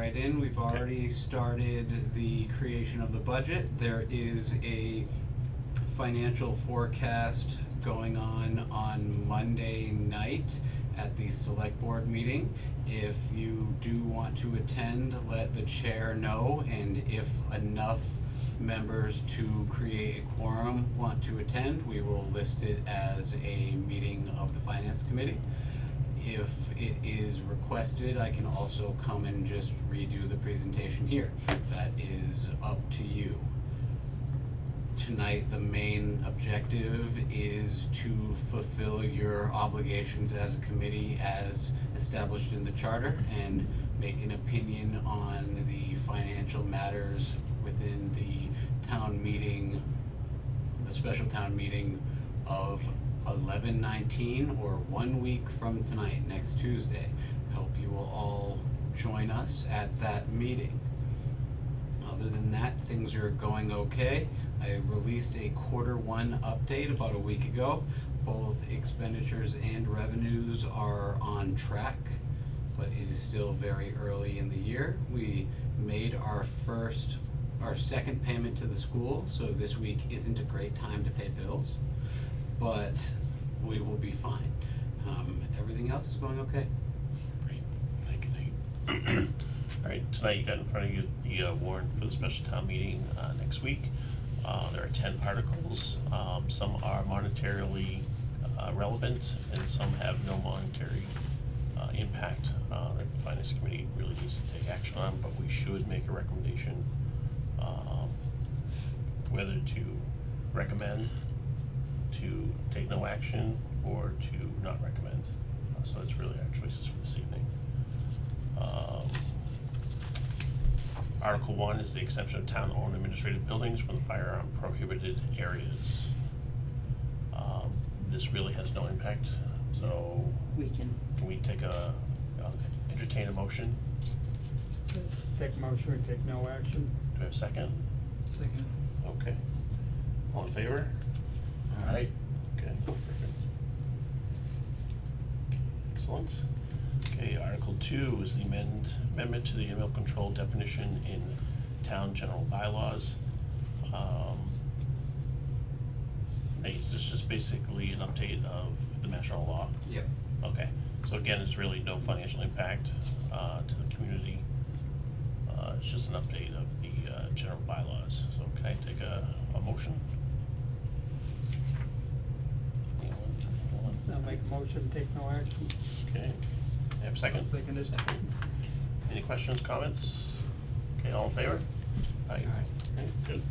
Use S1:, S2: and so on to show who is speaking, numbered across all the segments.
S1: right in. We've already started the creation of the budget. There is a financial forecast going on Monday night at the select board meeting. If you do want to attend, let the chair know, and if enough members to create a quorum want to attend, we will list it as a meeting of the finance committee. If it is requested, I can also come and just redo the presentation here. That is up to you. Tonight, the main objective is to fulfill your obligations as a committee as established in the charter and make an opinion on the financial matters within the town meeting, the special town meeting of 11/19, or 1 week from tonight, next Tuesday. Hope you will all join us at that meeting. Other than that, things are going okay. I released a Q1 update about a week ago. Both expenditures and revenues are on track, but it is still very early in the year. We made our second payment to the school, so this week isn't a great time to pay bills, but we will be fine. Everything else is going okay.
S2: Great, thank you, Nate. All right, tonight you got in front of you the warrant for the special town meeting next week. There are 10 articles. Some are monetarily relevant, and some have no monetary impact that the finance committee really needs to take action on, but we should make a recommendation whether to recommend, to take no action, or to not recommend. So that's really our choices for this evening. Article 1 is the exemption of town-owned administrative buildings from the firearm prohibited areas. This really has no impact, so can we take entertain a motion?
S3: Take motion, take no action.
S2: Do I have a second?
S4: Second.
S2: Okay. All in favor?
S4: Aye.
S2: Okay, perfect. Excellent. Okay, Article 2 is the amendment to the animal control definition in town general bylaws. Is this just basically an update of the national law?
S1: Yep.
S2: Okay, so again, it's really no financial impact to the community. It's just an update of the general bylaws. So can I take a motion? Anyone?
S3: I'll make a motion, take no action.
S2: Okay, I have a second?
S4: Second is.
S2: Any questions, comments? Okay, all in favor? Aye. Okay, good.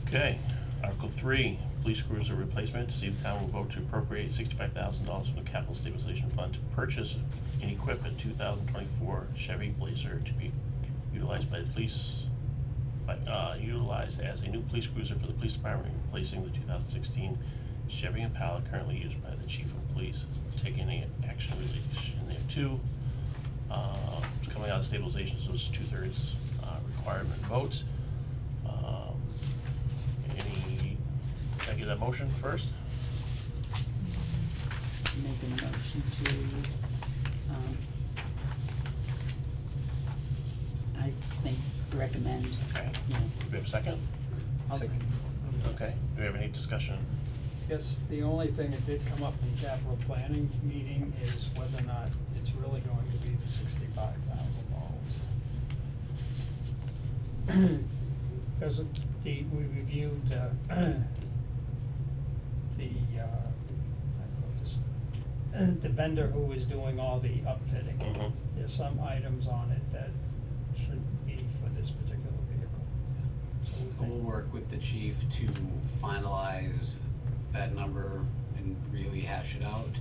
S2: Okay, Article 3, police cruiser replacement. To see if the town will vote to appropriate $65,000 from the capital stabilization fund to purchase and equip a 2024 Chevy Blazer to be utilized by the police, utilized as a new police cruiser for the police department, replacing the 2016 Chevy Impala currently used by the chief of police. Taking any action relation there too. It's coming out of stabilization, so it's 2/3 requirement votes. Can I get that motion first?
S5: Making a motion to, I think, recommend.
S2: Okay.
S5: Yeah.
S2: Do we have a second?
S5: I'll second.
S2: Okay. Do we have any discussion?
S3: Yes, the only thing that did come up in capital planning meeting is whether or not it's really going to be the $65,000. Because we reviewed the vendor who was doing all the upfitting.
S2: Mhm.
S3: There's some items on it that shouldn't be for this particular vehicle. So we
S1: We'll
S3: think,
S1: work with the chief to finalize that number and really hash it out.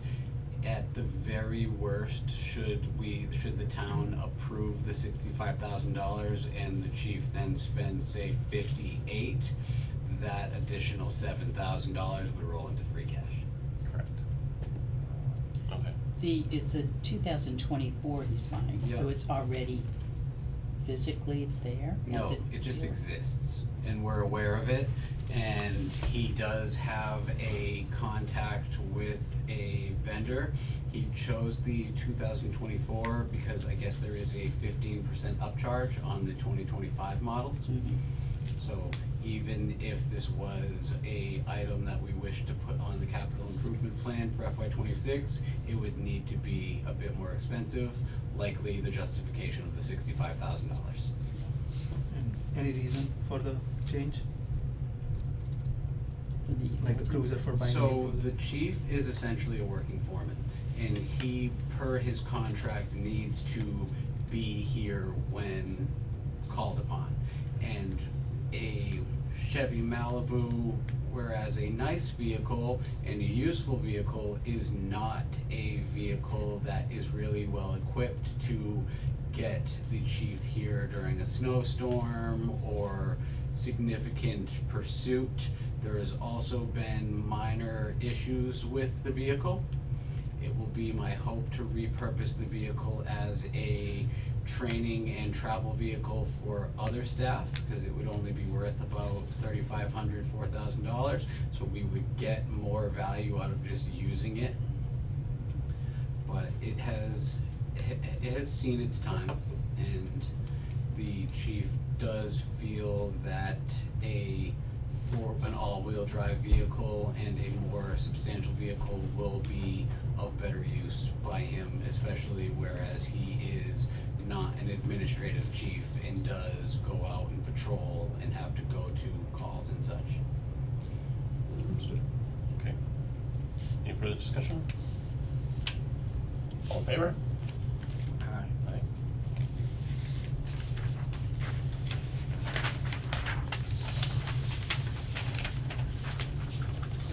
S1: At the very worst, should the town approve the $65,000 and the chief then spend, say, 58, that additional $7,000 would roll into free cash.
S2: Correct. Okay.
S5: It's a 2024 he's buying, so
S1: Yeah.
S5: it's already physically there? at
S1: No,
S5: the
S1: it just
S5: dealer?
S1: exists, and we're aware of it, and he does have a contact with a vendor. He chose the 2024 because I guess there is a 15% upcharge on the 2025 models. So even if this was a item that we wish to put on the capital improvement plan for FY '26, it would need to be a bit more expensive, likely the justification of the $65,000.
S4: And any reason for the change?
S5: For the.
S4: Like the cruiser for buying?
S1: So the chief is essentially a working foreman, and he, per his contract, needs to be here when called upon. And a Chevy Malibu, whereas a nice vehicle and a useful vehicle, is not a vehicle that is really well equipped to get the chief here during a snowstorm or significant pursuit. There has also been minor issues with the vehicle. It will be my hope to repurpose the vehicle as a training and travel vehicle for other staff, because it would only be worth about $3,500, $4,000. So we would get more value out of just using it. But it has seen its time, and the chief does feel that an all-wheel drive vehicle and a more substantial vehicle will be of better use by him, especially whereas he is not an administrative chief and does go out and patrol and have to go to calls and such.
S2: Understood. Okay. Any further discussion? All in favor?
S4: Aye.
S2: Aye.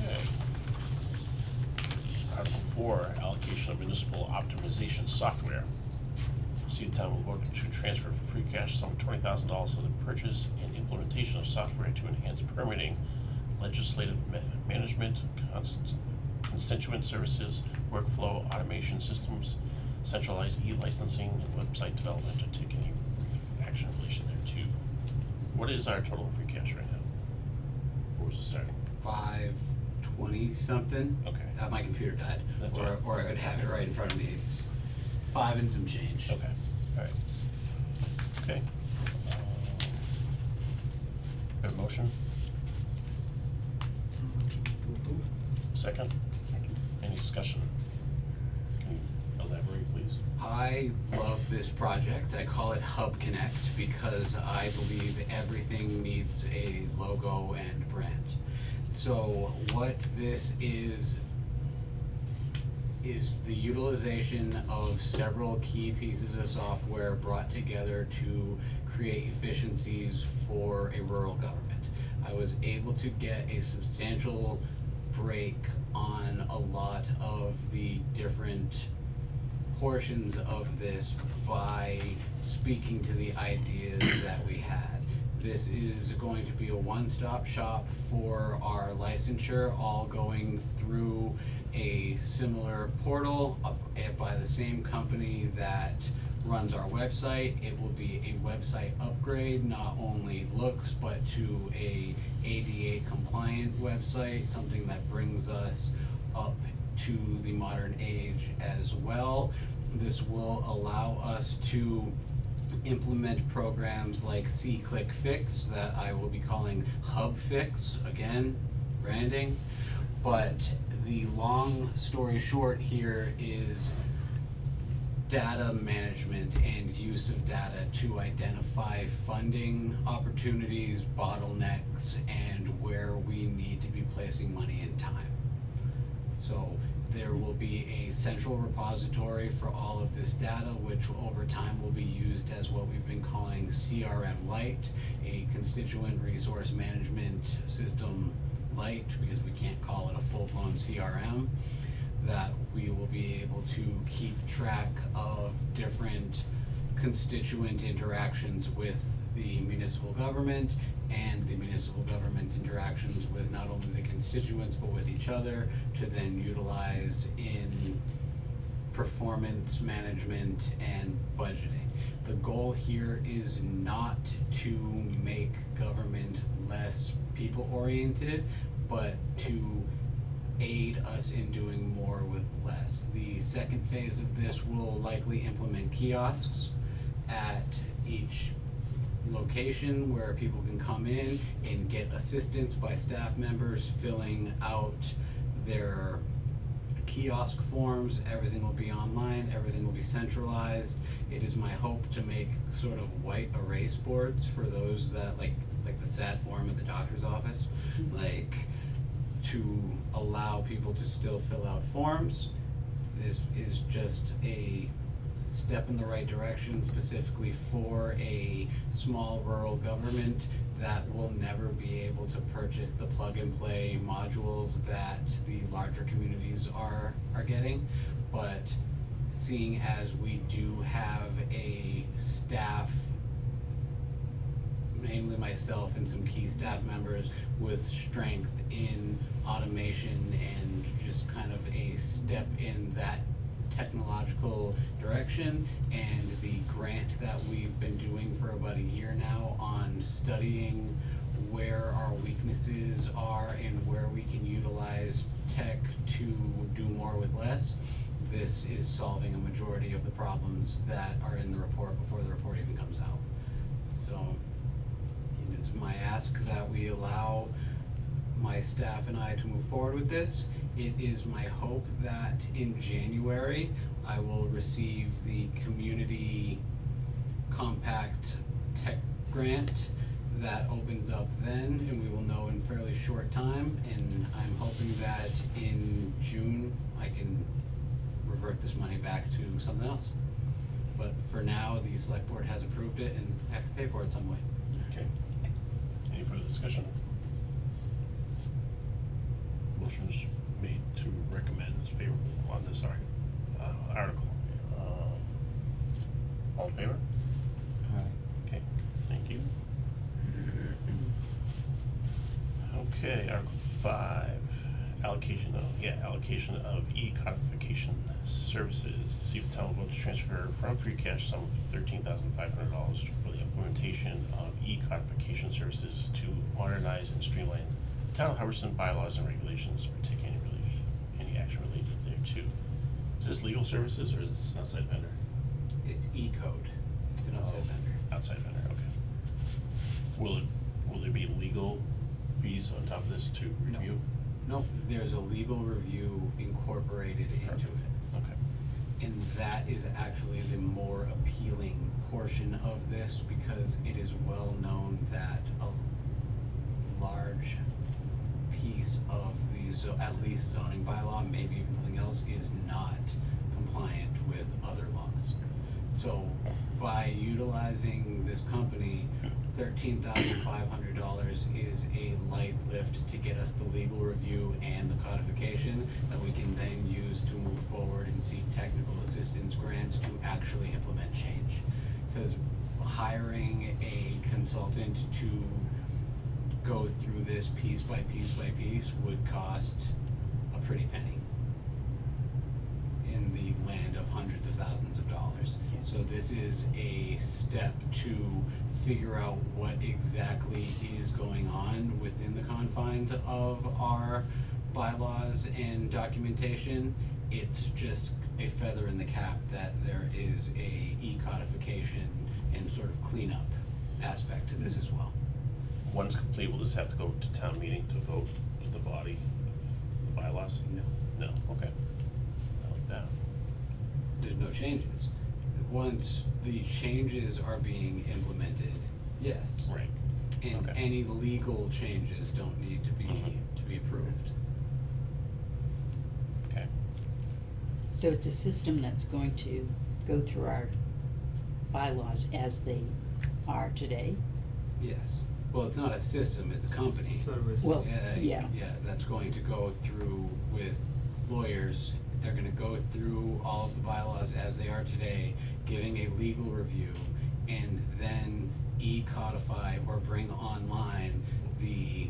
S2: Okay. Article 4, allocation of municipal optimization software. See the town will vote to transfer for free cash sum of $20,000 for the purchase and implementation of software to enhance permitting, legislative management, constituent services, workflow automation systems, centralized e-licensing, and website development, to take any action in relation thereto. What is our total free cash right now? Where was it starting?
S1: 520 something.
S2: Okay.
S1: My computer died,
S2: That's
S1: or
S2: all right.
S1: or I would have it right in front of me. It's 5 and some change.
S2: Okay, alright. Okay. Have a motion?
S4: Motion to approve.
S2: Second?
S5: Second.
S2: Any discussion? Can you elaborate, please?
S1: I love this project. I call it Hub Connect because I believe everything needs a logo and brand. So what this is the utilization of several key pieces of software brought together to create efficiencies for a rural government. I was able to get a substantial break on a lot of the different portions of this by speaking to the ideas that we had. This is going to be a one-stop shop for our licensure, all going through a similar portal by the same company that runs our website. It will be a website upgrade, not only looks, but to a ADA compliant website, something that brings us up to the modern age as well. This will allow us to implement programs like SeeClickFix that I will be calling HubFix, again, branding. But the long story short here is data management and use of data to identify funding opportunities, bottlenecks, and where we need to be placing money and time. So there will be a central repository for all of this data, which over time will be used as what we've been calling CRM Lite, a constituent resource management system Lite, because we can't call it a full-blown CRM, that we will be able to keep track of different constituent interactions with the municipal government and the municipal government's interactions with not only the constituents but with each other, to then utilize in performance management and budgeting. The goal here is not to make government less people-oriented, but to aid us in doing more with less. The second phase of this will likely implement kiosks at each location where people can come in and get assistance by staff members filling out their kiosk forms. Everything will be online, everything will be centralized. It is my hope to make sort of white erase boards for those that like the SAT form at the doctor's office, like to allow people to still fill out forms. This is just a step in the right direction, specifically for a small rural government that will never be able to purchase the plug-and-play modules that the larger communities are getting. But seeing as we do have a staff, namely myself and some key staff members with strength in automation and just kind of a step in that technological direction, and the grant that we've been doing for about a year now on studying where our weaknesses are and where we can utilize tech to do more with less, this is solving a majority of the problems that are in the report before the report even comes out. So it is my ask that we allow my staff and I to move forward with this. It is my hope that in January, I will receive the community compact tech grant that opens up then, and we will know in fairly short time. And I'm hoping that in June, I can revert this money back to something else. But for now, the select board has approved it and I have to pay for it some way.
S2: Okay. Any further discussion? Motion's made to recommend favorable on this article. All in favor? Okay, thank you. Okay, Article 5, allocation of e-codification services. To see if the town will vote to transfer from free cash sum of $13,500 for the implementation of e-codification services to modernize and streamline the town of Hubbardston bylaws and regulations, or take any action related thereto. Is this legal services or is this an outside vendor?
S1: It's E-code, it's an outside vendor.
S2: Outside vendor, okay. Will there be legal fees on top of this to
S1: No.
S2: review?
S1: Nope, there's a legal review incorporated into it.
S2: Okay.
S1: And that is actually the more appealing portion of this, because it is well known that a large piece of the, at least zoning bylaw, maybe even something else, is not compliant with other laws. So by utilizing this company, $13,500 is a light lift to get us the legal review and the codification that we can then use to move forward and seek technical assistance grants to actually implement change. Because hiring a consultant to go through this piece by piece by piece would cost a pretty penny in the land of hundreds of thousands of dollars. So this is a step to figure out what exactly is going on within the confines of our bylaws and documentation. It's just a feather in the cap that there is a e-codification and sort of cleanup aspect to this as well.
S2: Once complete, will this have to go to town meeting to vote with the body of the bylaws?
S1: No,
S2: No, okay. I like that.
S1: there's no changes. Once the changes are being implemented, yes.
S2: Right.
S1: And
S2: Okay.
S1: any legal changes don't need to be approved.
S2: Okay.
S5: So it's a system that's going to go through our bylaws as they are today?
S1: Yes. Well, it's not a system, it's a company.
S4: Service.
S5: Well, yeah.
S1: Yeah, that's going to go through with lawyers. They're gonna go through all of the bylaws as they are today, giving a legal review, and then e-codify or bring online the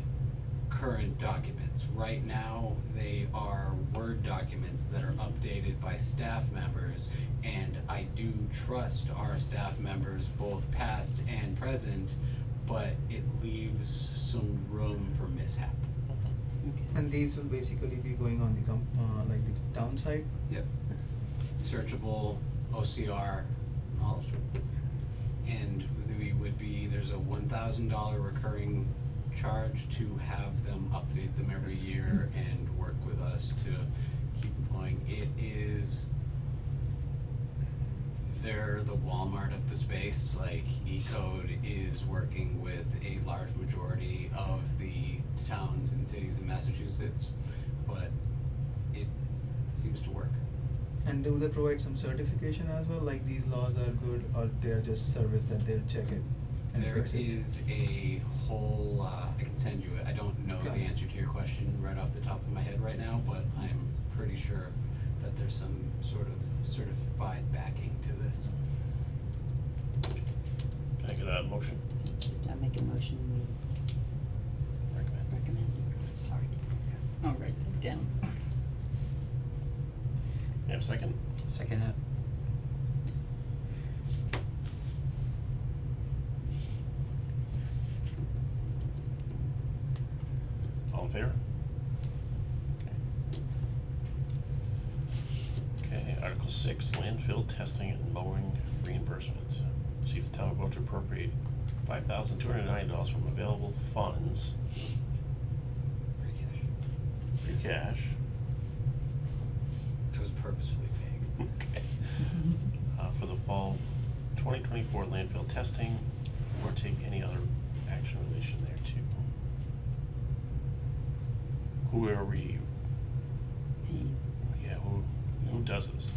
S1: current documents. Right now, they are Word documents that are updated by staff members, and I do trust our staff members, both past and present, but it leaves some room for mishap.
S5: Okay.
S4: And these will basically be going on the like the town side.
S1: Yep. searchable OCR, all, and there's a $1,000 recurring charge to have them update them every year and work with us to keep going. They're the Walmart of the space. Like, E-Code is working with a large majority of the towns and cities in Massachusetts, but it seems to work.
S4: And do they provide some certification as well, like these laws are good, or they're just service that they'll check it and
S1: There
S4: fix it?
S1: is a whole, I can send you it. I don't know the
S4: Okay.
S1: answer to your question right off the top of my head right now, but I'm pretty sure that there's some sort of certified backing to this.
S2: Can I get a motion?
S5: Sounds good. I make a motion, we
S2: Recommend.
S5: recommend, sorry, I'll write that down.
S2: You have a second?
S4: Second hand.
S2: All in favor? Okay, Article 6, landfill testing and mowing reimbursement. See if the town will vote to appropriate $5,209 from available funds,
S1: Free cash.
S2: free cash.
S1: That was purposefully vague.
S2: Okay. For the fall 2024 landfill testing, or take any other action in relation thereto. Who are we,
S5: Paying
S2: who does this?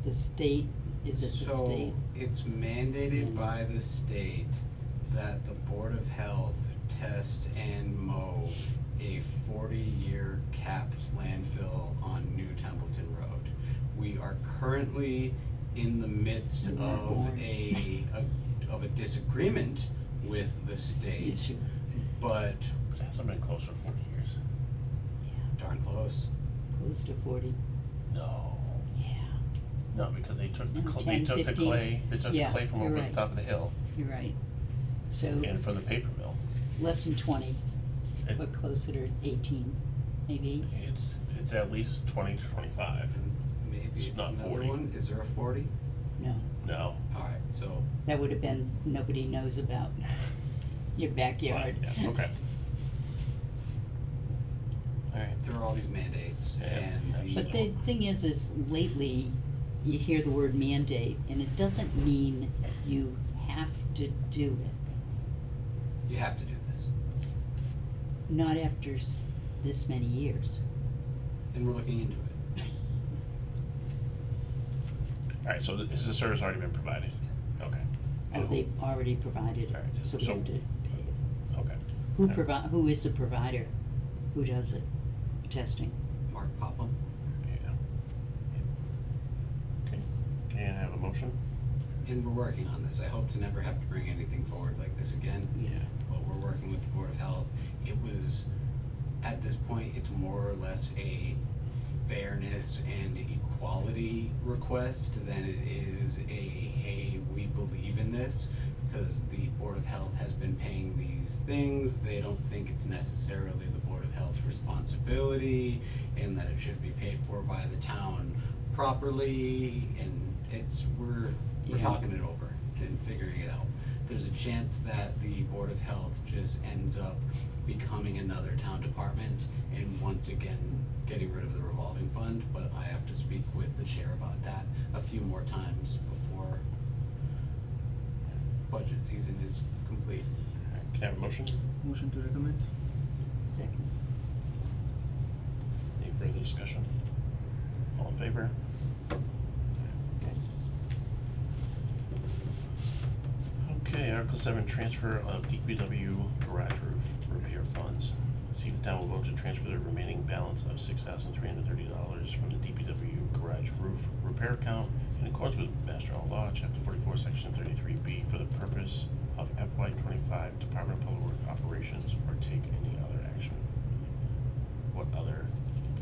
S5: the state, is it the state?
S1: So, it's mandated by the state that the Board of Health test and mow a 40-year capped landfill on New Templeton Road. We are currently in the midst
S5: You weren't
S1: of
S5: born.
S1: of a disagreement with the state,
S5: Yes, you-
S1: but
S2: It hasn't been close for 40 years.
S5: yeah,
S1: darn close.
S5: close to 40,
S2: No.
S5: yeah,
S2: No, because they took the
S5: No,
S2: they
S5: 10,
S2: took the
S5: 15.
S2: clay,
S5: Yeah,
S2: from
S5: you're
S2: over
S5: right.
S2: the top of the hill
S5: you're right. So,
S2: and from the paper mill.
S5: less than 20,
S2: It-
S5: but closer to 18, maybe?
S2: It's at least 20 to 25.
S1: And maybe
S2: It's
S1: it's
S2: not
S1: another
S2: 40.
S1: one. Is there a 40?
S5: No,
S2: No.
S1: Alright, so
S5: that would have been, nobody knows about your backyard.
S2: Yeah, okay. Alright.
S1: there are all these mandates
S2: Yeah,
S1: and the
S5: But the thing is lately, you hear the word mandate, and it doesn't mean you have to do it,
S1: you have to do this.
S5: not after this many years.
S1: And we're looking into it.
S2: Alright, so has the service already been provided? Okay.
S5: Oh,
S2: And who-
S5: they've already provided it,
S2: Alright,
S5: so we
S2: so-
S5: have to pay it.
S2: Okay.
S5: Who is the provider? Who does it, testing?
S1: Mark Popham?
S2: Yeah. Okay, can I have a motion?
S1: And we're working on this. I hope to never have to bring anything forward like this again.
S2: Yeah.
S1: But we're working with the Board of Health. It was, at this point, it's more or less a fairness and equality request than it is a, hey, we believe in this. Because the Board of Health has been paying these things. They don't think it's necessarily the Board of Health's responsibility and that it should be paid for by the town properly. And we're
S5: Yeah.
S1: talking it over and figuring it out. There's a chance that the Board of Health just ends up becoming another town department and once again getting rid of the revolving fund, but I have to speak with the chair about that a few more times before budget season is complete.
S2: Alright, can I have a motion?
S4: Motion to recommend?
S5: Second.
S2: Any further discussion? All in favor? Okay, Article 7, transfer of DPW garage roof repair funds. See if the town will vote to transfer the remaining balance of $6,330 from the DPW garage roof repair account in accordance with Mass General Law, Chapter 44, Section 33B, for the purpose of FY25 Department of Public Works operations or take any other action. What other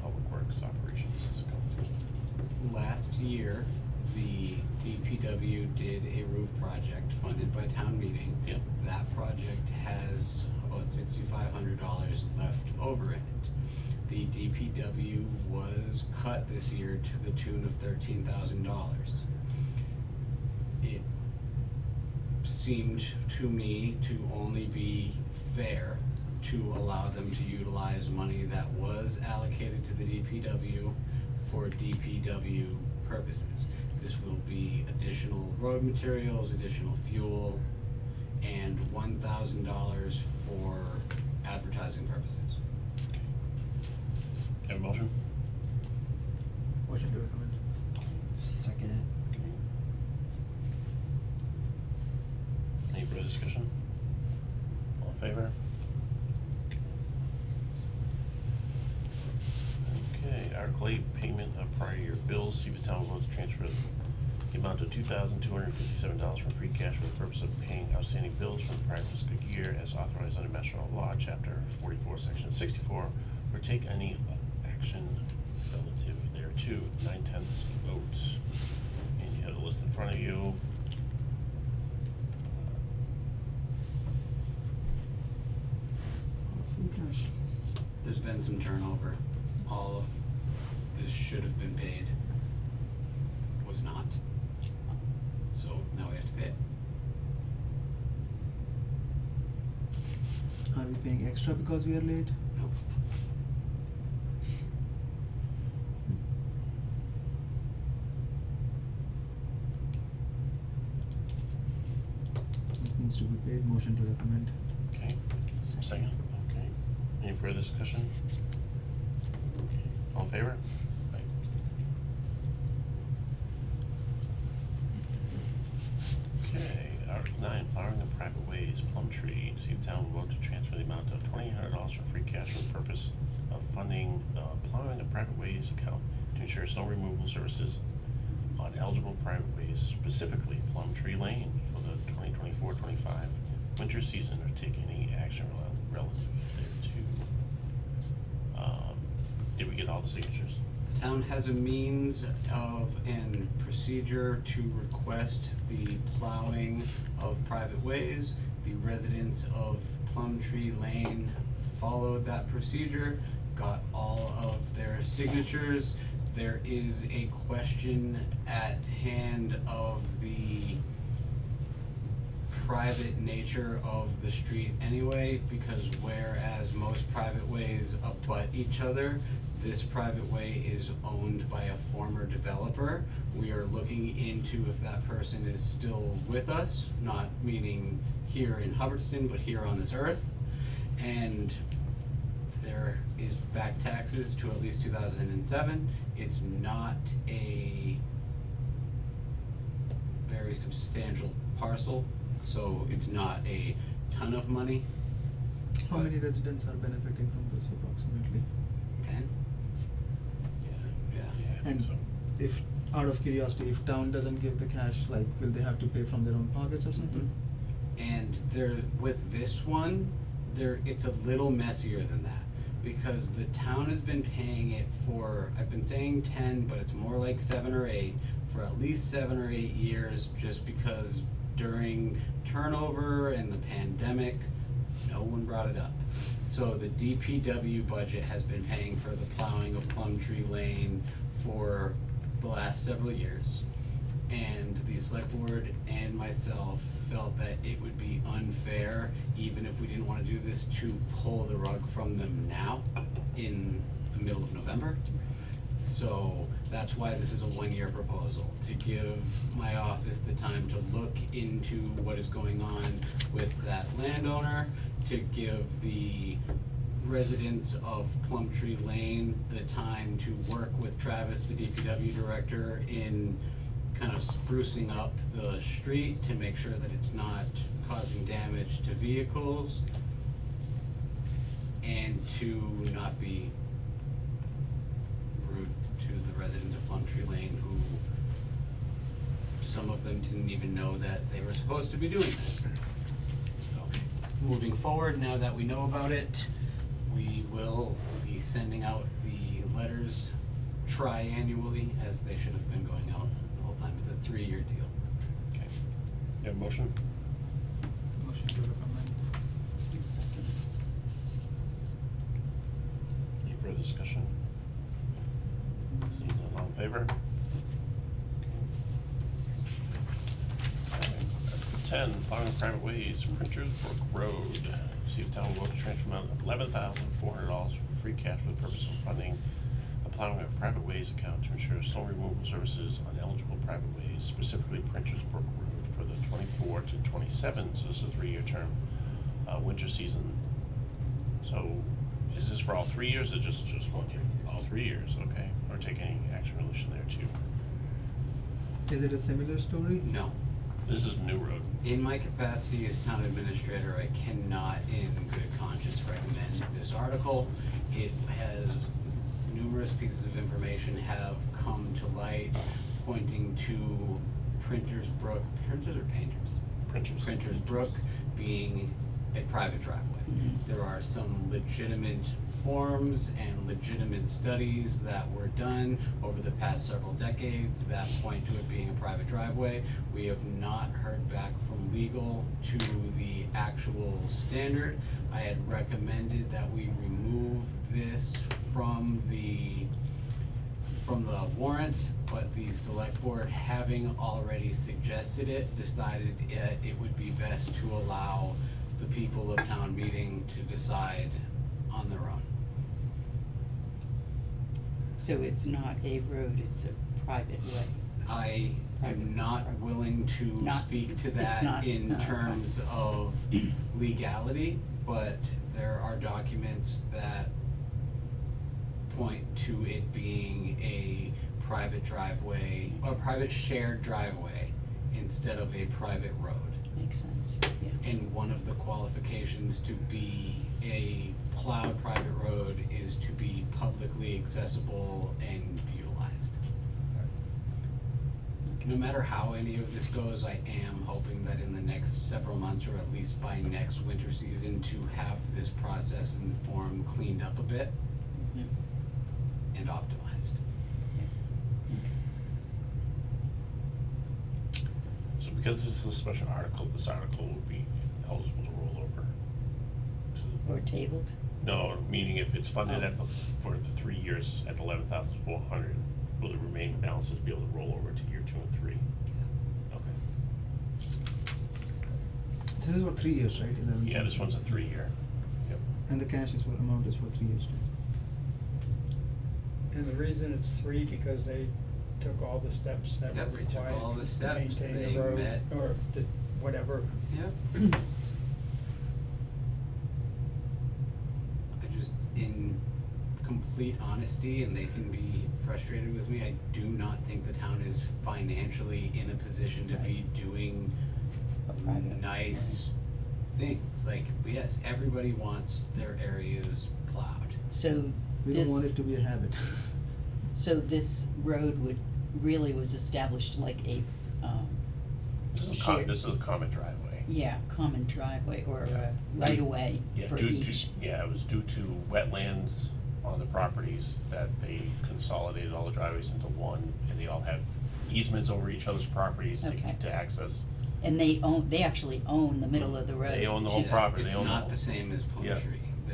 S2: public works operations is it going to?
S1: Last year, the DPW did a roof project funded by town meeting.
S2: Yep.
S1: That project has about $6,500 left over in it. the DPW was cut this year to the tune of $13,000. It seemed to me to only be fair to allow them to utilize money that was allocated to the DPW for DPW purposes. This will be additional road materials, additional fuel, and $1,000 for advertising purposes.
S2: Have a motion?
S4: Motion to recommend.
S6: Second.
S2: Okay. Any further discussion? All in favor? Okay, Article 8, payment of prior year bills. See if the town will vote to transfer the amount of $2,257 from free cash for the purpose of paying outstanding bills from the prior fiscal year as authorized under Mass General Law, Chapter 44, Section 64, or take any action relative thereto. 9/10 vote. And you have the list in front of you.
S6: Free cash.
S1: There's been some turnover. All of this should have been paid. Was not. So now we have to pay it.
S4: Are we paying extra because we are late?
S1: No.
S4: It needs to be paid. Motion to recommend.
S2: Okay, second, okay. Any further discussion? Okay, all in favor? Aye. Okay, Article 9, plowing of private ways, Plumtree. See if town will vote to transfer the amount of $2,800 from free cash for the purpose of funding plowing of private ways account to ensure snow removal services on eligible private ways, specifically Plumtree Lane for the 2024-25 winter season, or take any action relative thereto. Did we get all the signatures?
S1: The town has a means of and procedure to request the plowing of private ways. The residents of Plumtree Lane followed that procedure, got all of their signatures. There is a question at hand of the private nature of the street anyway, because whereas most private ways abut each other, this private way is owned by a former developer. We are looking into if that person is still with us, not meaning here in Hubbardston, but here on this earth. And there is back taxes to at least 2007. It's not a very substantial parcel, so it's not a ton of money.
S4: How many residents are benefiting from this approximately?
S1: 10? Yeah.
S2: I think
S4: And
S2: so.
S4: if, out of curiosity, if town doesn't give the cash, like, will they have to pay from their own pockets or something?
S1: And there, with this one, it's a little messier than that, because the town has been paying it for, I've been saying 10, but it's more like 7 or 8, for at least 7 or 8 years, just because during turnover and the pandemic, no one brought it up. So the DPW budget has been paying for the plowing of Plumtree Lane for the last several years. And the select board and myself felt that it would be unfair, even if we didn't wanna do this, to pull the rug from them now in the middle of November. So that's why this is a 1-year proposal, to give my office the time to look into what is going on with that landowner, to give the residents of Plumtree Lane the time to work with Travis, the DPW director, in kind of sprucing up the street to make sure that it's not causing damage to vehicles, and to not be rude to the residents of Plumtree Lane, who some of them didn't even know that they were supposed to be doing this. So, moving forward, now that we know about it, we will be sending out the letters tri-annually, as they should have been going out the whole time. It's a 3-year deal.
S2: Okay. You have a motion?
S4: Motion to recommend.
S5: Second.
S2: Any further discussion? favor? Okay. Article 10, following private ways, Printers Brook Road. See if town will vote to transfer $11,400 for free cash for the purpose of funding the plowing of private ways account to ensure snow removal services on eligible private ways, specifically Printers Brook Road for the 24 to 27, so this is a 3-year term, winter season. So is this for all 3 years or just 1 year? All 3 years, okay. Or take any action in relation there too.
S4: Is it a similar story?
S1: No.
S2: This is New Road.
S1: In my capacity as town administrator, I cannot in good conscience recommend this article. It has numerous pieces of information have come to light pointing to Printers Brook, printers or painters? Printers Brook being a private driveway. There are some legitimate forms and legitimate studies that were done over the past several decades that point to it being a private driveway. We have not heard back from legal to the actual standard. I had recommended that we remove this from the warrant, but the select board, having already suggested it, decided it would be best to allow the people of town meeting to decide on their own.
S5: So it's not a road, it's a private way.
S1: I am not willing to
S5: Not-
S1: speak to
S5: it's
S1: that
S5: not-
S1: in
S5: okay.
S1: terms of legality, but there are documents that point to it being a private driveway, or private shared driveway instead of a private road.
S5: Makes sense, yeah.
S1: And one of the qualifications to be a plowed private road is to be publicly accessible and utilized. No matter how any of this goes, I am hoping that in the next several months, or at least by next winter season, to have this process and form cleaned up a bit
S5: Mhm.
S1: and optimized.
S2: So because this is a special article, this article will be eligible to roll over to,
S5: Or tabled?
S2: no, meaning if it's funded for the 3 years at 11,400, will the remaining balances be able to roll over to year 2 and 3? Okay.
S4: This is for 3 years, right? 11?
S2: Yeah, this one's a 3-year. Yep.
S4: And the cash is for amount is for 3 years too.
S3: And the reason it's 3, because they took all the steps that
S1: Yep,
S3: were
S1: they took
S3: required
S1: all the
S3: to
S1: steps,
S3: maintain
S1: they
S3: the road,
S1: met.
S3: or the, whatever.
S1: Yep. I just, in complete honesty, and they can be frustrated with me, I do not think the town is financially in a position to be doing
S5: A private
S1: nice things. Like, yes, everybody wants their areas plowed.
S5: So
S4: We
S5: this,
S4: don't want it to be a habit.
S5: so this road really was established like a,
S2: This is
S5: shared,
S2: this is a common driveway.
S5: yeah, common driveway or
S2: Yeah.
S5: a right of way
S2: Yeah,
S5: for
S2: due to,
S5: each.
S2: yeah, it was due to wetlands on the properties that they consolidated all the driveways into one, and they all have easements over each other's properties
S5: Okay.
S2: to access.
S5: And they actually own the middle of the road.
S2: They own the
S5: too.
S2: whole property, they
S1: It's
S2: own the
S1: not
S2: whole-
S1: the same as Plum
S2: Yeah.
S1: Tree.
S5: Oh,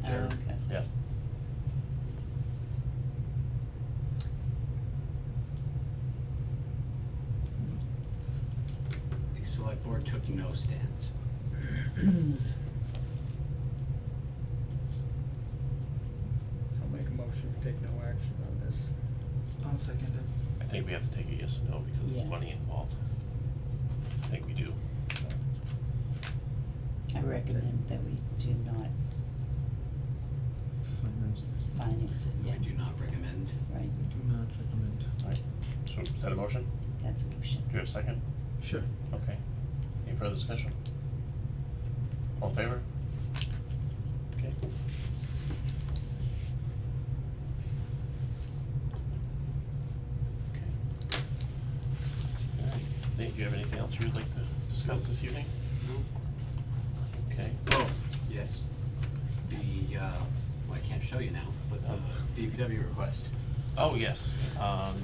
S2: They're-
S5: okay.
S2: Yeah.
S1: The select board took no stance.
S3: I'll make a motion to take no action on this.
S4: I'll second it.
S2: I think we have to take a yes or no because
S5: Yeah.
S2: there's money involved. I think we do.
S5: I recommend that we do not
S4: Finance this.
S5: finance it, yeah,
S1: I do not recommend.
S5: right,
S4: We do not recommend.
S2: Alright, so is that a motion?
S5: that's a motion.
S2: Do you have a second?
S4: Sure.
S2: Okay. Any further discussion? All in favor? Okay. Okay. Alright, Nate, do you have anything else you'd like to discuss this evening? Okay.
S1: Oh, yes. The, well, I can't show you now, but the DPW request.
S2: Oh, yes,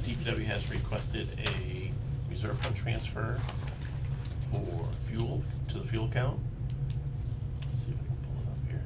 S2: DPW has requested a reserve fund transfer for fuel to the fuel account. Let's see if I can pull it up here.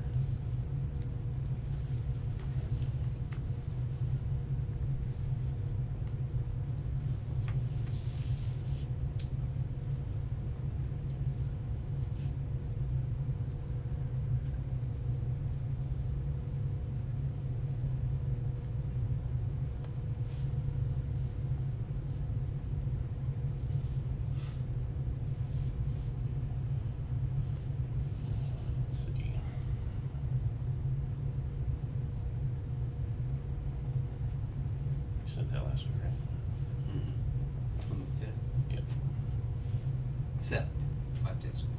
S2: there last week, right?
S1: On the 5th,
S2: Yep.
S1: 7th, 5 days ago.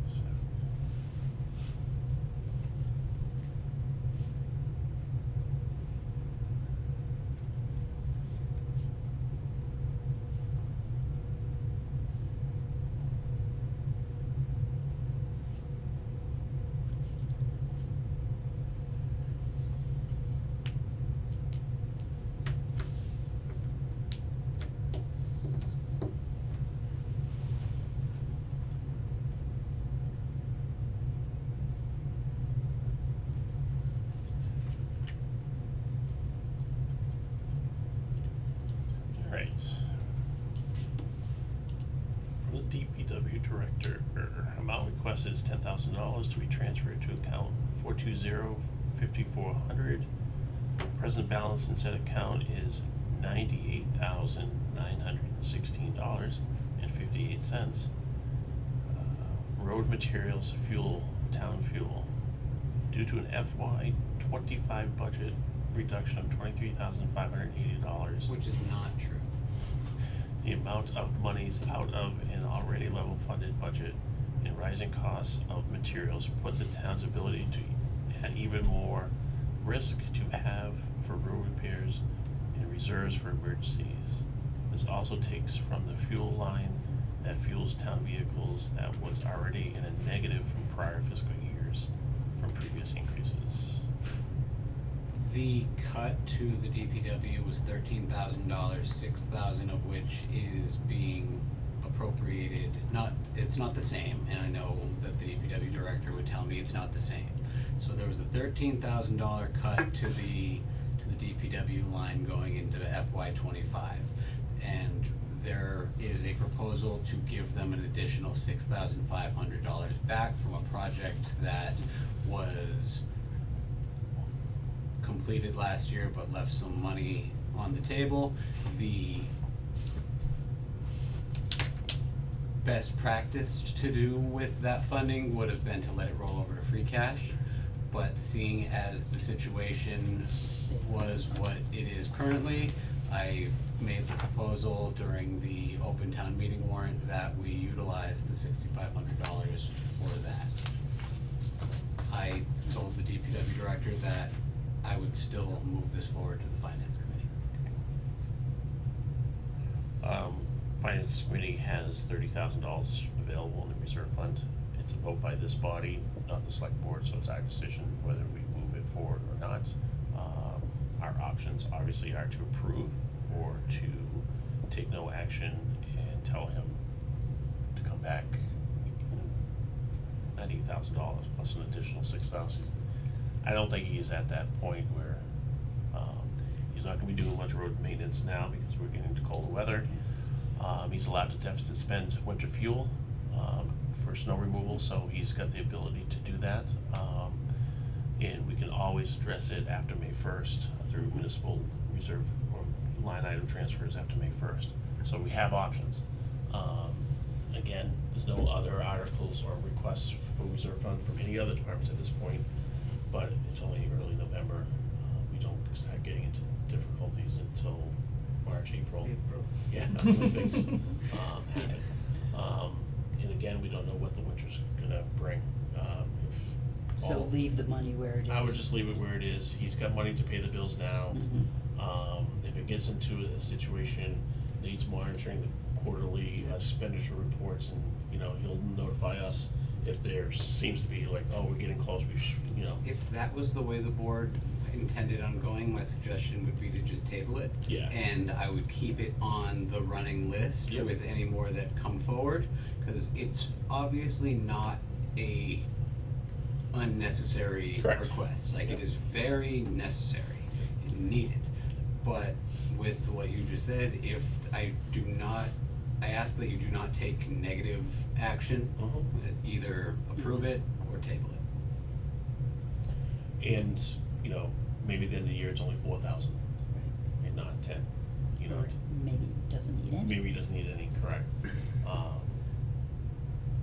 S2: So, Alright. From the DPW director, amount requested is $10,000 to be transferred to account 420-5400. Present balance in said account is $98,916.58. Road materials, fuel, town fuel. Due to an FY25 budget reduction of $23,580.
S1: Which is not true.
S2: The amount of monies out of an already level funded budget and rising costs of materials put the town's ability to add even more risk to have for road repairs and reserves for emergencies. This also takes from the fuel line that fuels town vehicles that was already in a negative from prior fiscal years from previous increases.
S1: The cut to the DPW was $13,000, $6,000 of which is being appropriated. It's not the same, and I know that the DPW director would tell me it's not the same. So there was a $13,000 cut to the DPW line going into FY25, and there is a proposal to give them an additional $6,500 back from a project that was completed last year but left some money on the table. The best practice to do with that funding would have been to let it roll over to free cash, but seeing as the situation was what it is currently, I made the proposal during the open town meeting warrant that we utilize the $6,500 for that. I told the DPW director that I would still move this forward to the finance committee.
S2: Finance committee has $30,000 available in the reserve fund. It's a vote by this body, not the select board, so it's our decision whether we move it forward or not. Our options obviously are to approve or to take no action and tell him to come back $98,000 plus an additional $6,000. I don't think he is at that point where he's not gonna be doing much road maintenance now because we're getting into colder weather. He's allowed to deficit spend winter fuel for snow removal, so he's got the ability to do that. And we can always address it after May 1st through municipal reserve or line item transfers after May 1st. So we have options. Again, there's no other articles or requests for reserve fund from any other departments at this point, but it's only early November. We don't start getting into difficulties until March, April. Yeah, when things happen. And again, we don't know what the winter's gonna bring. If
S5: So
S2: all-
S5: leave the money where it is.
S2: I would just leave it where it is. He's got money to pay the bills now.
S5: Mhm.
S2: If it gets into a situation, needs monitoring the quarterly expenditure reports, and, you know, he'll notify us if there seems to be like, oh, we're getting close, we should, you know.
S1: If that was the way the board intended on going, my suggestion would be to just table it.
S2: Yeah.
S1: And I would keep it on the running list
S2: Yep.
S1: with any more that come forward, cause it's obviously not a unnecessary
S2: Correct.
S1: request. Like,
S2: Yep.
S1: it is very necessary and needed. But with what you just said, if I ask that you do not take negative action, that either approve it or table it.
S2: And, you know, maybe at the end of the year, it's only 4,000 and not 10, you know.
S5: Or maybe it doesn't need any.
S2: Maybe he doesn't need any, correct.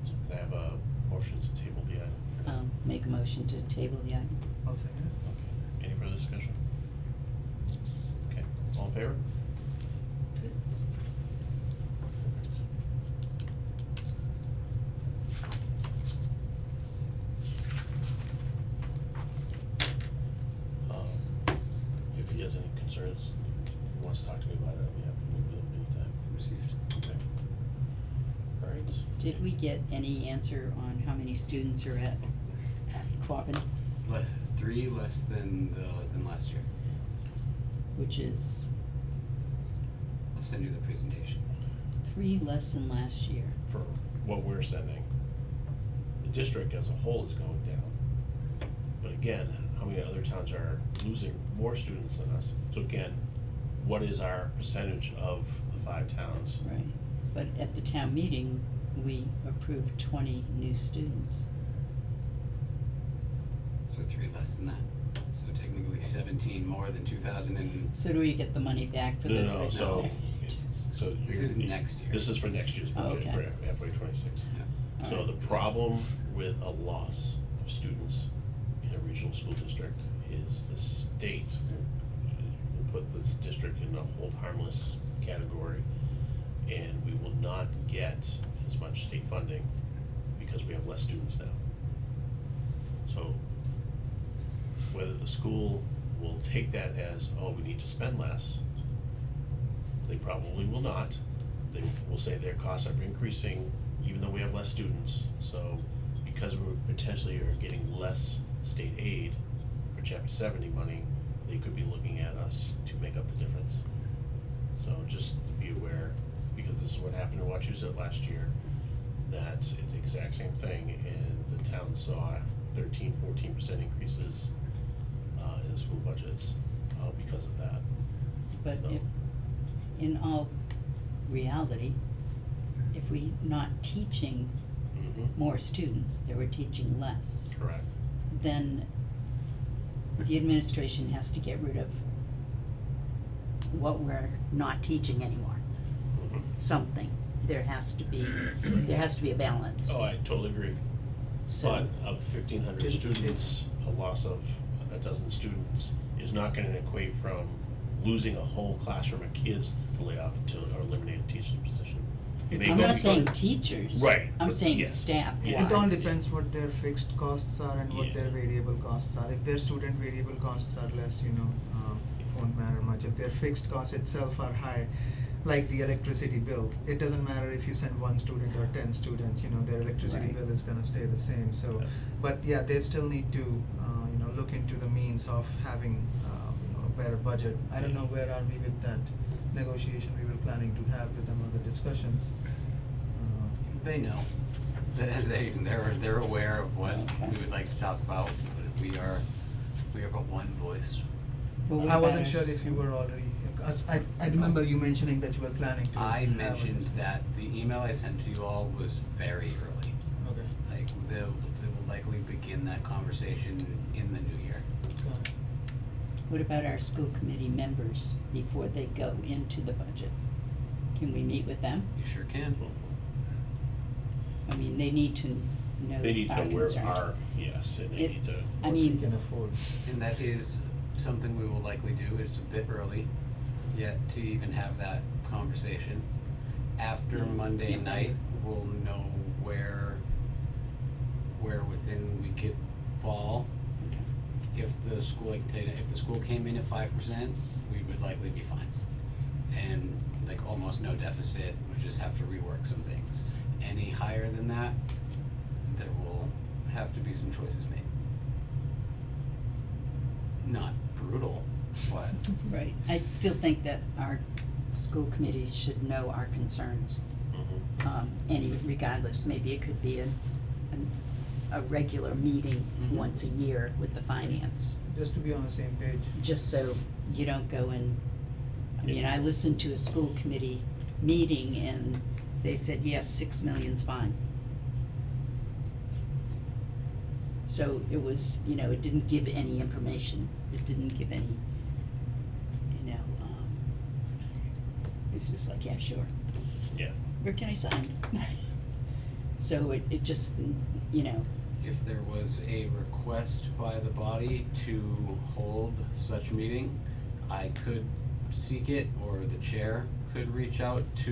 S2: So can I have a motion to table the item for now?
S5: Make a motion to table the item.
S4: I'll second it.
S2: Okay, any further discussion? Okay, all All in favor? Okay. If he has any concerns, he wants to talk to me about it, I'll be happy to meet with him anytime.
S1: Received.
S2: Okay. All right.
S5: Did we get any answer on how many students are at Quabbin,
S1: Three less than last year.
S5: which is
S1: I'll send you the presentation.
S5: 3 less than last year?
S2: For what we're sending, the district as a whole is going down. But again, how many other towns are losing more students than us? So again, what is our percentage of the 5 towns?
S5: Right, but at the town meeting, we approved 20 new students.
S1: So 3 less than that. So technically 17 more than 2000 and
S5: So do we get the money back for the
S2: No,
S5: three?
S2: so,
S5: Okay. Just-
S2: so.
S1: This
S2: you're-
S1: is next year.
S2: This is for next year's
S5: Oh,
S2: budget,
S5: okay.
S2: for FY '26.
S1: Yeah.
S2: So
S5: Alright.
S2: the problem with a loss of students in a regional school district is the state will put this district in a hold harmless category, and we will not get as much state funding because we have less students now. So whether the school will take that as, oh, we need to spend less, they probably will not. They will say their costs are increasing even though we have less students. So because we potentially are getting less state aid for Chapter 70 money, they could be looking at us to make up the difference. So just to be aware, because this is what happened in Wachusett last year, that it's the exact same thing, and the town saw 13-14% increases in the school budgets because of that.
S5: But
S2: So-
S5: if, in all reality, if we not teaching
S2: Mhm.
S5: more students, they were teaching less,
S2: Correct.
S5: then the administration has to get rid of what we're not teaching anymore,
S2: Mhm.
S5: something. There has to be a balance.
S2: Oh, I totally agree.
S5: So,
S2: But of 1,500 students, a loss of a dozen students is not gonna equate from losing a whole classroom of kids to lay off, to eliminate a teaching position. It may
S5: I'm
S2: go
S5: not
S2: be-
S5: saying teachers.
S2: Right,
S5: I'm
S2: but
S5: saying
S2: yes.
S5: staff
S2: Yeah.
S4: It all
S5: wise.
S4: depends what their fixed costs are and what their
S2: Yeah.
S4: variable costs are. If their student variable costs are less, it won't matter much. If their fixed costs itself are high, like the electricity bill, it doesn't matter if you send 1 student or 10 students, their electricity
S5: Right.
S4: bill is gonna stay the same, so.
S2: Yeah.
S4: But yeah, they still need to, look into the means of having, a better budget. I don't know where are we with that negotiation we were planning to have with them, or the discussions.
S1: They know. They're aware of what
S5: Okay.
S1: we would like to talk about, but we are but one voice.
S5: But what
S4: I
S5: about
S4: wasn't
S5: our
S4: sure if you were already, 'cause I remember you mentioning that you were planning to.
S1: I
S4: have
S1: mentioned
S4: it.
S1: that the email I sent to you all was very early.
S4: Okay.
S1: Like, they will likely begin that conversation in the new year.
S4: Got it.
S5: What about our school committee members before they go into the budget? Can we meet with them?
S1: You sure can.
S5: I mean, they need to know
S2: They need to
S5: our
S2: know where
S5: concerns.
S2: our, yes, and they
S5: It-
S2: need to,
S5: I
S4: What we
S5: mean-
S4: can afford.
S1: And that is something we will likely do. It's a bit early yet to even have that conversation. After
S5: Yeah, it's
S1: Monday
S5: not
S1: night,
S5: early.
S1: we'll know where within we could fall.
S5: Okay.
S1: If the school came in at 5%, we would likely be fine. And like almost no deficit, we just have to rework some things. Any higher than that, there will have to be some choices made. Not brutal, but
S5: Right, I still think that our school committee should know our concerns,
S2: mhm.
S5: regardless, maybe it could be a regular meeting
S1: Mhm.
S5: once a year with the finance,
S4: Just to be on the same page.
S5: just so you don't go and, I mean, I listened to a school committee meeting and they said, yes, 6 million's fine. So it was, it didn't give any information, it didn't give any, it's just like, yeah, sure,
S2: Yeah,
S5: where can I sign? So it just,
S1: if there was a request by the body to hold such meeting, I could seek it, or the chair could reach out to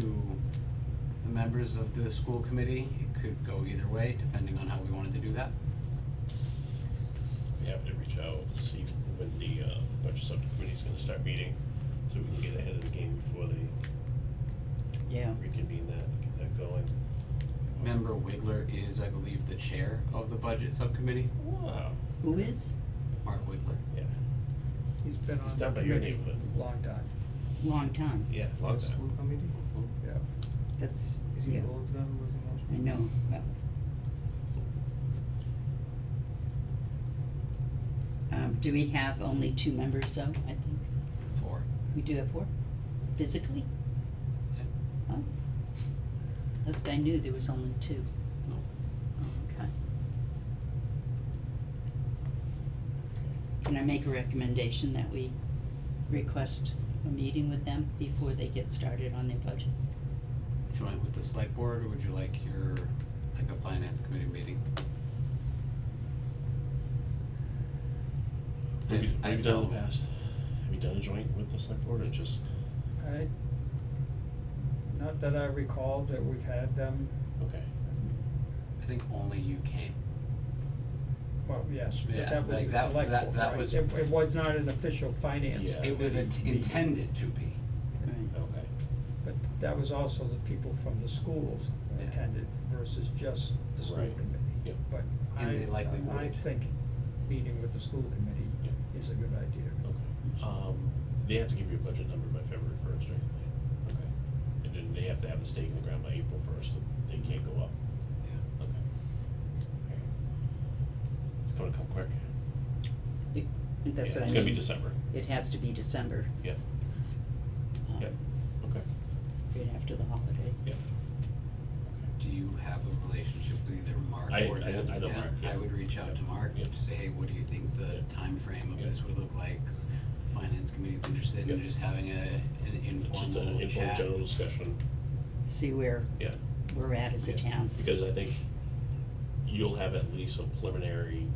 S1: the members of the school committee. It could go either way, depending on how we wanted to do that.
S2: We have to reach out to see when the budget subcommittee is gonna start meeting, so we can get ahead of the game before they
S5: Yeah.
S2: reconvene that, get that going.
S1: Member Wiggler is, I believe, the chair of the budget subcommittee.
S2: Wow,
S5: Who is?
S1: Mark Wiggler.
S2: yeah,
S3: He's been on the
S2: down by your
S3: committee
S2: neighborhood.
S3: a long time,
S5: Long time.
S2: yeah, long
S4: The
S2: time.
S4: school committee?
S3: yeah.
S5: That's,
S4: Is he
S5: yeah,
S4: the old guy who was
S5: I
S4: emotional?
S5: know, well. Do we have only 2 members though, I think?
S1: 4.
S5: We do have 4? Physically?
S1: Yeah.
S5: Oh. Last I knew there was only 2.
S1: No.
S5: Oh, okay. Can I make a recommendation that we request a meeting with them before they get started on their budget?
S1: Joint with the select board, or would you like a finance committee meeting?
S2: Have you
S1: I
S2: done in the
S1: know-
S2: past? Have you done a joint with the select board or just,
S3: Not that I recall that we've had them,
S2: okay,
S1: I think only you can.
S3: well, yes, but
S1: Yeah,
S3: that was
S1: like
S3: the
S1: that-
S3: select
S1: that-
S3: board,
S1: that
S3: right?
S1: was-
S3: It was not an official finance.
S2: Yeah.
S1: It was
S3: committee meeting,
S1: intended to be.
S5: Right.
S2: okay.
S3: But that was also the people from the schools
S1: Yeah.
S3: attended versus just the school
S2: Right.
S3: committee.
S2: Yep.
S3: But
S1: And they likely
S3: I
S1: would.
S3: think meeting with the school committee
S2: Yeah.
S3: is a good idea.
S2: Okay, they have to give you a budget number by February first, right? Okay, and then they have to have the stake in the ground by April first, they can't go up,
S1: Yeah.
S2: okay. Okay. It's gonna come quick.
S5: It- That's
S2: Yeah,
S5: what I mean.
S2: It's gonna be December,
S5: It has to be December.
S2: yeah,
S5: um,
S2: yeah, okay,
S5: Right after the holiday.
S2: yeah.
S1: Do you have a relationship with either Mark
S2: I-
S1: or
S2: I-
S1: Deb?
S2: I know Mark, yeah.
S1: I would reach out to Mark
S2: Yeah.
S1: to say, hey, what do you think the time frame of
S2: Yeah.
S1: this would look like? Finance committee's interested in
S2: Yeah.
S1: just having an
S2: Just an
S1: informal
S2: informal
S1: chat.
S2: general discussion,
S5: See where
S2: yeah.
S5: we're at as a
S2: Yeah.
S5: town.
S2: Because I think you'll have at least a preliminary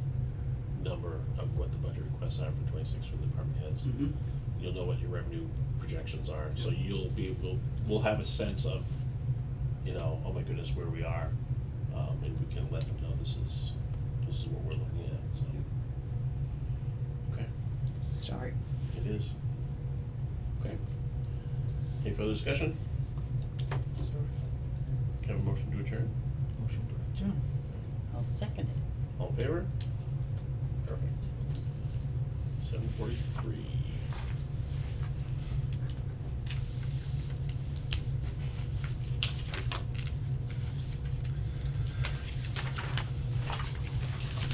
S2: number of what the budget requests are for 26 from the department heads.
S1: Mhm.
S2: You'll know what your revenue projections are, so you'll be able, we'll have a sense of, oh my goodness, where we are. And we can let them know this is what we're looking at, so. Okay,
S5: Start.
S2: it is. Okay. Any further discussion? Can I have a motion to adjourn?
S4: Motion to adjourn.
S5: I'll second it.
S2: All in favor? Perfect. 7:43.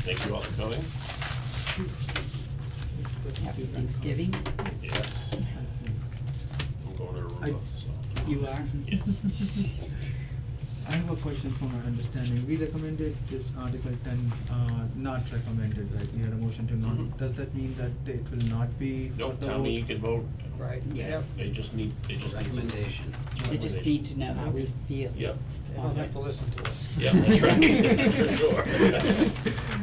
S2: Thank you all for coming.
S5: Happy Thanksgiving.
S2: Yes. I'm going to Aruba, so.
S5: You are?
S2: Yes.
S4: I have a question for my understanding. We recommended this Article 10, not recommended, right? We had a motion to not.
S2: Mhm.
S4: Does that mean that it will not be for
S2: Nope,
S4: the
S2: tell me you
S4: vote?
S2: can vote.
S3: Right,
S5: Yeah.
S3: yep.
S2: They just need to.
S1: Recommendation.
S5: They just need to know how we feel.
S2: Yep,
S3: They don't have to listen to us.
S2: yep, that's right, for sure.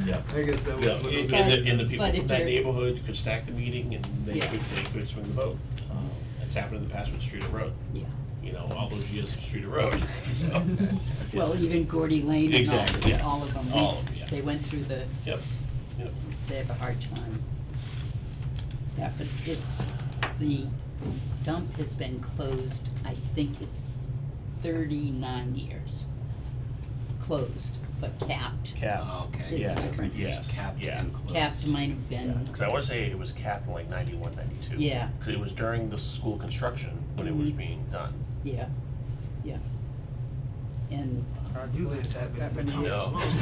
S2: Yep.
S4: I guess that was
S2: Yeah,
S4: one of
S2: and
S4: the-
S2: and the people
S5: But if
S2: from that
S5: you're-
S2: neighborhood could stack the meeting and they
S5: Yeah.
S2: could swing the vote. It's happened in the past with Streeter Road,
S5: Yeah.
S2: all those years of Streeter Road, so.
S5: Well, even Gordy Lane and
S2: Exactly, yes.
S5: all of them.
S2: All of them, yeah.
S5: They went through
S2: Yep, yep.
S5: they have a hard time. Yeah, but the dump has been closed, I think it's 39 years. Closed, but capped.
S2: Capped.
S1: Oh, okay.
S5: It's
S1: Yeah,
S5: different.
S2: Yes,
S1: Capped
S2: yeah.
S1: and closed.
S5: Capped might have been,
S2: Because I want to say it was capped in like 91, 92.
S5: Yeah.
S2: Because it was during the school construction when it was
S5: Mhm.
S2: being done.
S5: yeah, yeah. And
S4: You guys have it in the
S3: Happened
S4: top.
S2: No, it's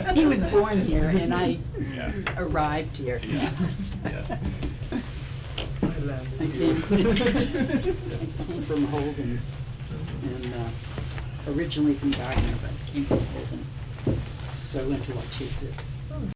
S2: crazy.
S5: he was born here and I
S2: Yeah.
S5: arrived here.
S2: Yeah, yeah.
S4: My land.
S5: I came from Holden, and originally from Gardner, but came from Holden. So I went to Wachusett